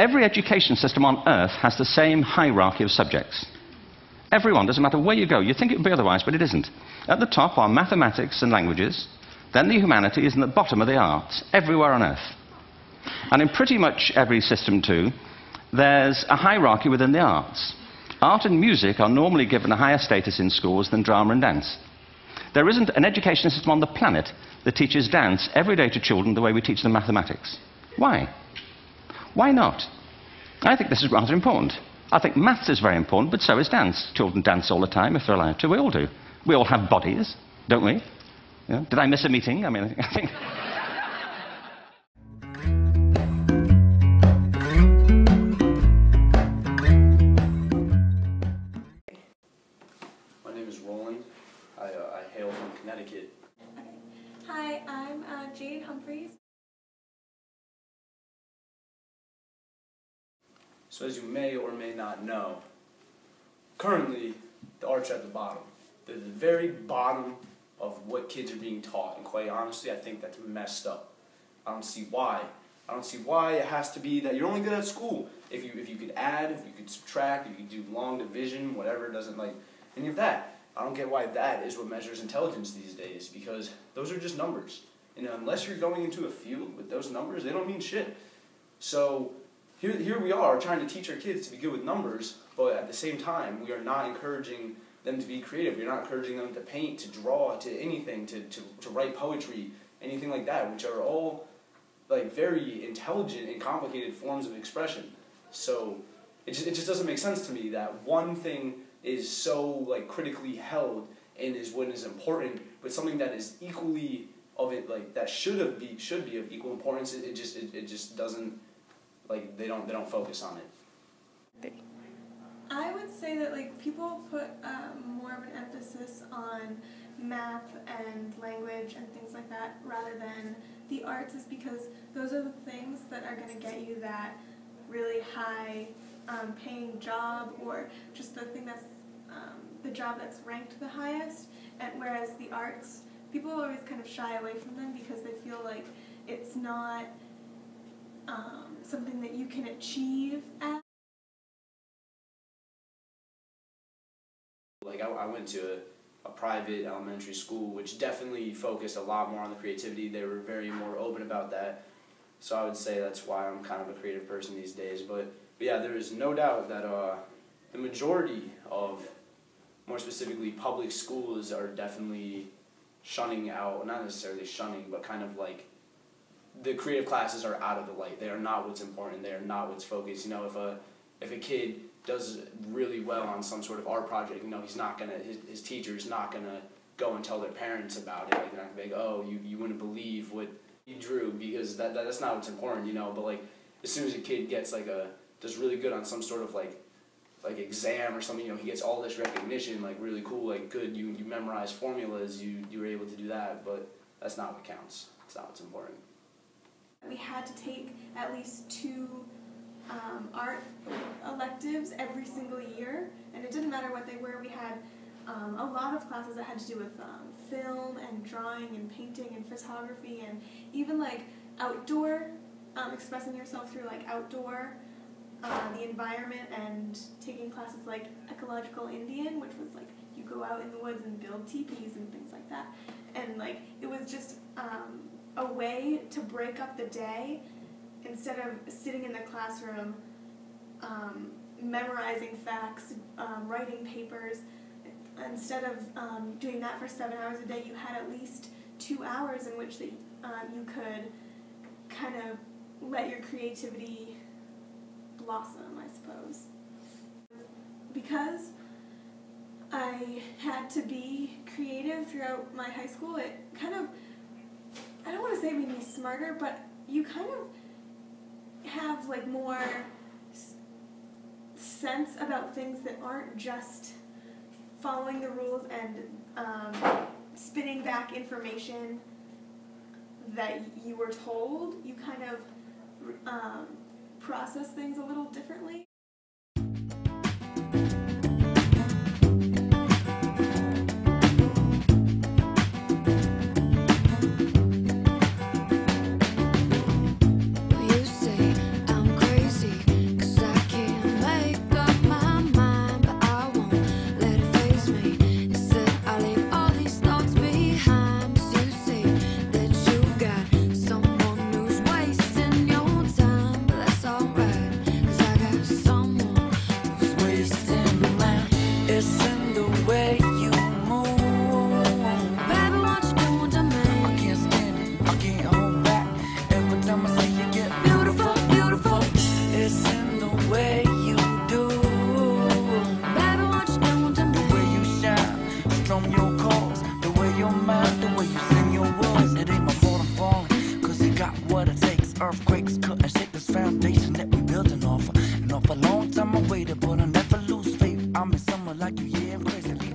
Every education system on earth has the same hierarchy of subjects. Everyone, doesn't matter where you go. You think it would be otherwise, but it isn't. At the top are mathematics and languages, then the humanities, and at the bottom are the arts, everywhere on earth. And in pretty much every system, too, there's a hierarchy within the arts. Art and music are normally given a higher status in schools than drama and dance. There isn't an education system on the planet that teaches dance every day to children the way we teach them mathematics. Why? Why not? I think this is rather important. I think maths is very important, but so is dance. Children dance all the time if they're allowed to. We all do. We all have bodies, don't we? Yeah. Did I miss a meeting? I mean, I think... My name is Roland. I hail from Connecticut. Okay. Hi, I'm Jade Humphreys. So as you may or may not know, currently the arts are at the bottom. They're the very bottom of what kids are being taught, and quite honestly, I think that's messed up. I don't see why. I don't see why it has to be that you're only good at school. If you could add, if you could subtract, if you could do long division, whatever, doesn't like any of that. I don't get why that is what measures intelligence these days, because those are just numbers. And unless you're going into a field with those numbers, they don't mean shit. So here we are trying to teach our kids to be good with numbers, but at the same time, we are not encouraging them to be creative. We're not encouraging them to paint, to draw, to anything, to write poetry, anything like that, which are all like very intelligent and complicated forms of expression. So it just doesn't make sense to me that one thing is so like critically held and is what is important, but something that is equally of it, like that should be of equal importance. It just doesn't, like they don't focus on it. I would say that like people put more of an emphasis on math and language and things like that rather than the arts, is because those are the things that are going to get you that really high paying job, or just the thing that's the job that's ranked the highest. And whereas the arts, people always kind of shy away from them because they feel like it's not something that you can achieve at. Like I went to a private elementary school, which definitely focused a lot more on the creativity. They were very more open about that. So I would say that's why I'm kind of a creative person these days. But yeah, there is no doubt that the majority of, more specifically, public schools are definitely shunning out, not necessarily shunning, but kind of like the creative classes are out of the light. They are not what's important. They are not what's focused. You know, if a kid does really well on some sort of art project, you know, he's not gonna, his teacher's not gonna go and tell their parents about it. Like they're not gonna be like, oh, you wouldn't believe what he drew, because that's not what's important, you know. But like as soon as a kid gets like does really good on some sort of like exam or something, you know, he gets all this recognition, like really cool, like good, you memorize formulas, you were able to do that, but that's not what counts. It's not what's important. We had to take at least 2 art electives every single year, and it didn't matter what they were. We had a lot of classes that had to do with film and drawing and painting and photography, and even like outdoor, expressing yourself through like outdoor, the environment, and taking classes like ecological Indian, which was like you go out in the woods and build teepees and things like that. And like it was just a way to break up the day. Instead of sitting in the classroom, memorizing facts, writing papers, instead of doing that for 7 hours a day, you had at least 2 hours in which that you could kind of let your creativity blossom, I suppose. Because I had to be creative throughout my high school, it kind of, I don't want to say it made me smarter, but you kind of have like more sense about things that aren't just following the rules and spitting back information that you were told. You kind of process things a little differently. got what it takes. Earthquakes couldn't shake this foundation that we building off. And off a long time I waited, but I never lose faith. I'm in summer like you, yeah, I'm crazy.